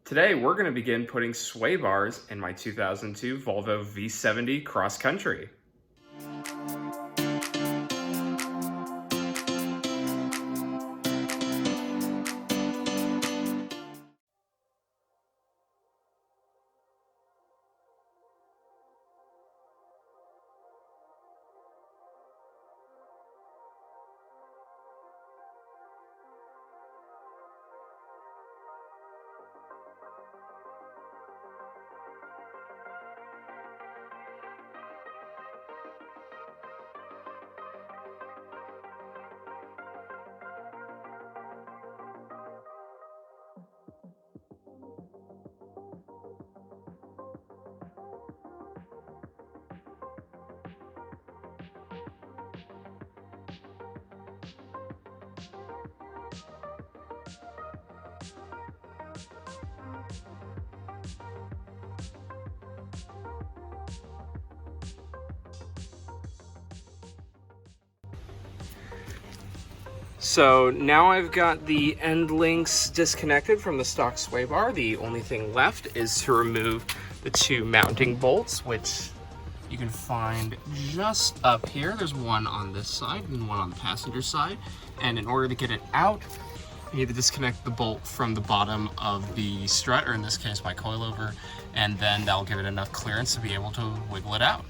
Today, we're going to begin putting sway bars in my 2002 Volvo V70 Cross Country. So now I've got the end links disconnected from the stock sway bar. The only thing left is to remove the two mounting bolts, which you can find just up here. There's one on this side and one on the passenger side. And in order to get it out, you need to disconnect the bolt from the bottom of the strut, or in this case my coilover, and then that'll give it enough clearance to be able to wiggle it out.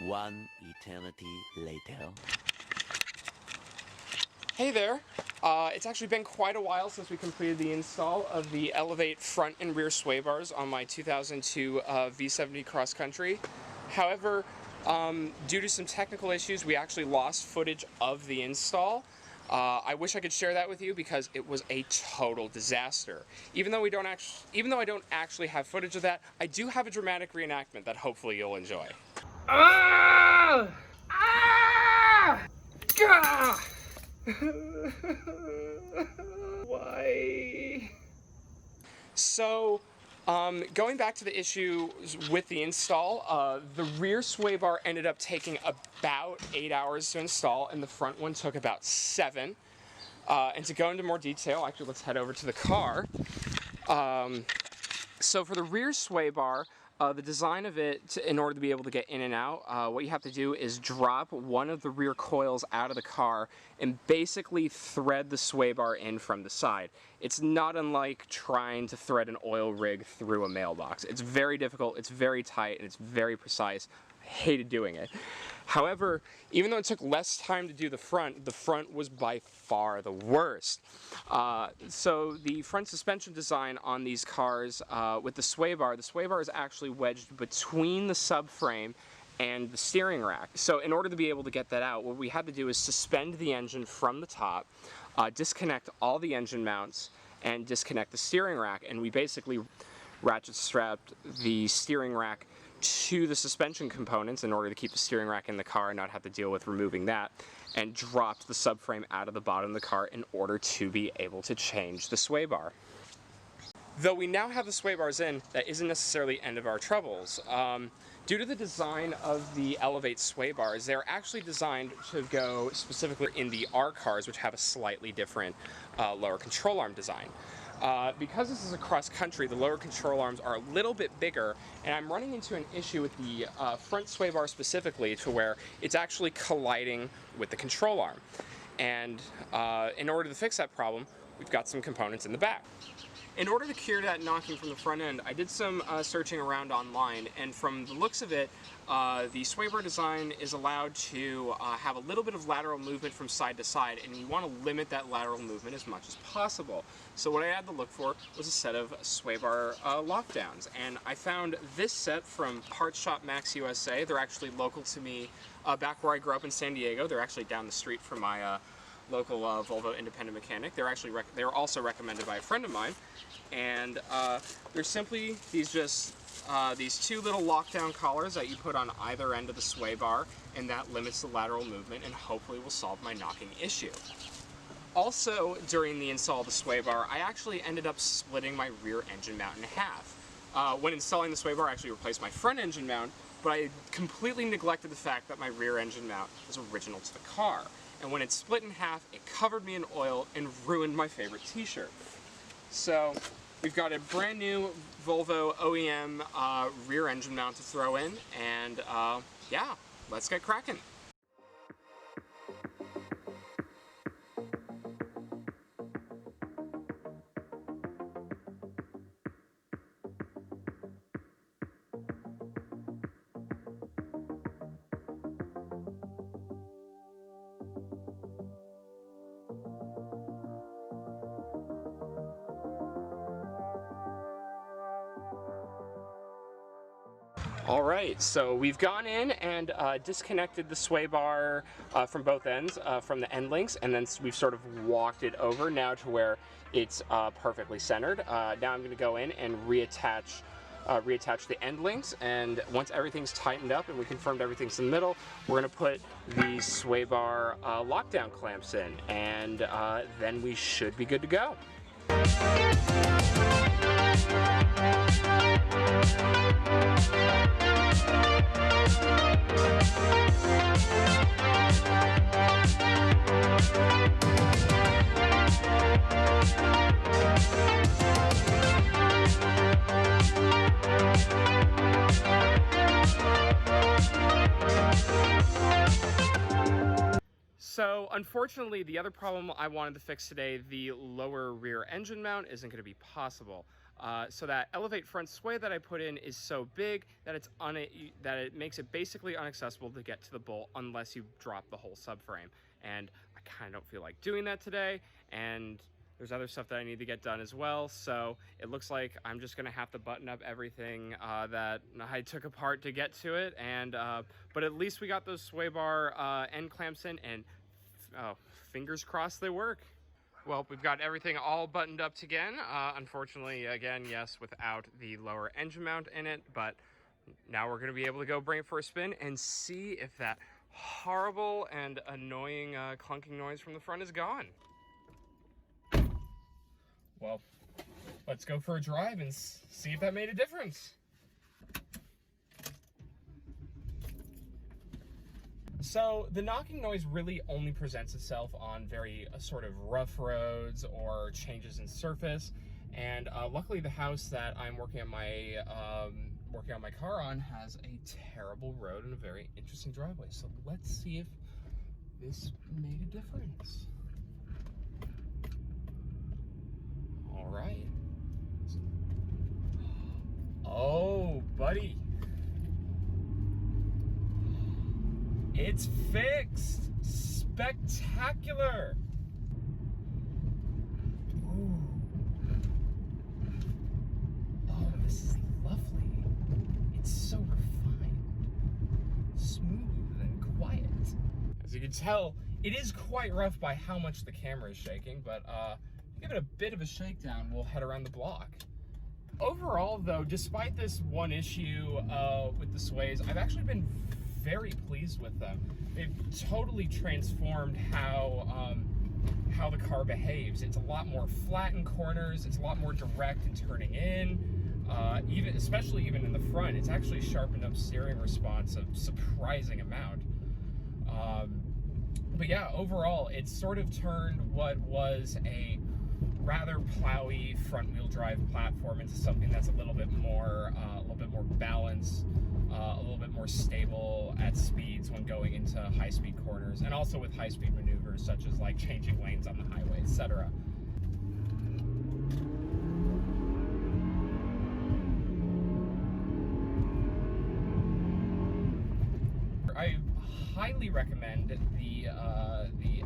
One eternity later. Hey there! It's actually been quite a while since we completed the install of the Elevate front and rear sway bars on my 2002 V70 Cross Country. However, due to some technical issues, we actually lost footage of the install. I wish I could share that with you because it was a total disaster. Even though I don't actually have footage of that, I do have a dramatic reenactment that hopefully you'll enjoy. Ah! Ah! Gah! Why? So, going back to the issue with the install, the rear sway bar ended up taking about 8 hours to install, and the front one took about 7. And to go into more detail, actually let's head over to the car. So for the rear sway bar, the design of it, in order to be able to get in and out, what you have to do is drop one of the rear coils out of the car and basically thread the sway bar in from the side. It's not unlike trying to thread an oil rig through a mailbox. It's very difficult, it's very tight, and it's very precise. I hated doing it. However, even though it took less time to do the front was by far the worst. So the front suspension design on these cars with the sway bar is actually wedged between the subframe and the steering rack. So in order to be able to get that out, what we had to do is suspend the engine from the top, disconnect all the engine mounts, and disconnect the steering rack, and we basically ratchet strapped the steering rack to the suspension components in order to keep the steering rack in the car and not have to deal with removing that, and dropped the subframe out of the bottom of the car in order to be able to change the sway bar. Though we now have the sway bars in, that isn't necessarily the end of our troubles. Due to the design of the Elevate sway bars, they're actually designed to go specifically in the R cars, which have a slightly different lower control arm design. Because this is a cross country, the lower control arms are a little bit bigger, and I'm running into an issue with the front sway bar specifically, to where it's actually colliding with the control arm. And in order to fix that problem, we've got some components in the back. In order to cure that knocking from the front end, I did some searching around online, and from the looks of it, the sway bar design is allowed to have a little bit of lateral movement from side to side, and you want to limit that lateral movement as much as possible. So what I had to look for was a set of sway bar lockdowns, and I found this set from Parts Shop Max USA. They're actually local to me back where I grew up in San Diego. They're actually down the street from my local Volvo independent mechanic. They're also recommended by a friend of mine, and they're simply these two little lockdown collars that you put on either end of the sway bar, and that limits the lateral movement and hopefully will solve my knocking issue. Also, during the install of the sway bar, I actually ended up splitting my rear engine mount in half. When installing the sway bar, I actually replaced my front engine mount, but I completely neglected the fact that my rear engine mount was original to the car. And when it split in half, it covered me in oil and ruined my favorite t-shirt. So we've got a brand new Volvo OEM rear engine mount to throw in, and yeah, let's get cracking. Alright, so we've gone in and disconnected the sway bar from both ends, from the end links, and then we've sort of walked it over now to where it's perfectly centered. Now I'm going to go in and reattach the end links, and once everything's tightened up and we confirmed everything's in the middle, we're going to put the sway bar lockdown clamps in, and then we should be good to go. So unfortunately, the other problem I wanted to fix today, the lower rear engine mount, isn't going to be possible. So that Elevate front sway that I put in is so big that it makes it basically inaccessible to get to the bolt unless you drop the whole subframe. And I kind of don't feel like doing that today, and there's other stuff that I need to get done as well. So it looks like I'm just going to have to button up everything that I took apart to get to it. And but at least we got those sway bar end clamps in, and fingers crossed they work. Well, we've got everything all buttoned up again. Unfortunately, again, yes, without the lower engine mount in it, but now we're going to be able to go bring it for a spin and see if that horrible and annoying clunking noise from the front is gone. Well, let's go for a drive and see if that made a difference. So the knocking noise really only presents itself on very sort of rough roads or changes in surface, and luckily the house that I'm working on my car on has a terrible road and a very interesting driveway. So let's see if this made a difference. All right. Oh, buddy. It's fixed! Spectacular! Ooh. Oh, this is lovely. It's so refined. Smooth and quiet. As you can tell, it is quite rough by how much the camera is shaking, but give it a bit of a shakedown, we'll head around the block. Overall, though, despite this one issue with the sways, I've actually been very pleased with them. They've totally transformed how the car behaves. It's a lot more flat in corners. It's a lot more direct in turning in. Especially even in the front, it's actually sharpened up steering response a surprising amount. But yeah, overall, it's sort of turned what was a rather plowy front-wheel drive platform into something that's a little bit more balanced, a little bit more stable at speeds when going into high-speed corners, and also with high-speed maneuvers such as like changing lanes on the highway, etc. I highly recommend the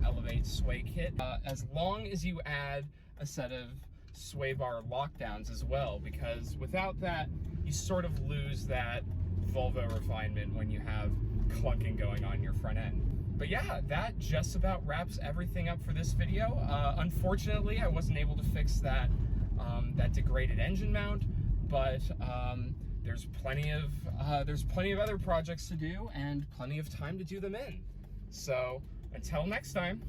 Elevate sway kit, as long as you add a set of sway bar lockdowns as well, because without that, you sort of lose that Volvo refinement when you have clunking going on your front end. But yeah, that just about wraps everything up for this video. Unfortunately, I wasn't able to fix that that degraded engine mount, but there's plenty of other projects to do and plenty of time to do them in. So until next time.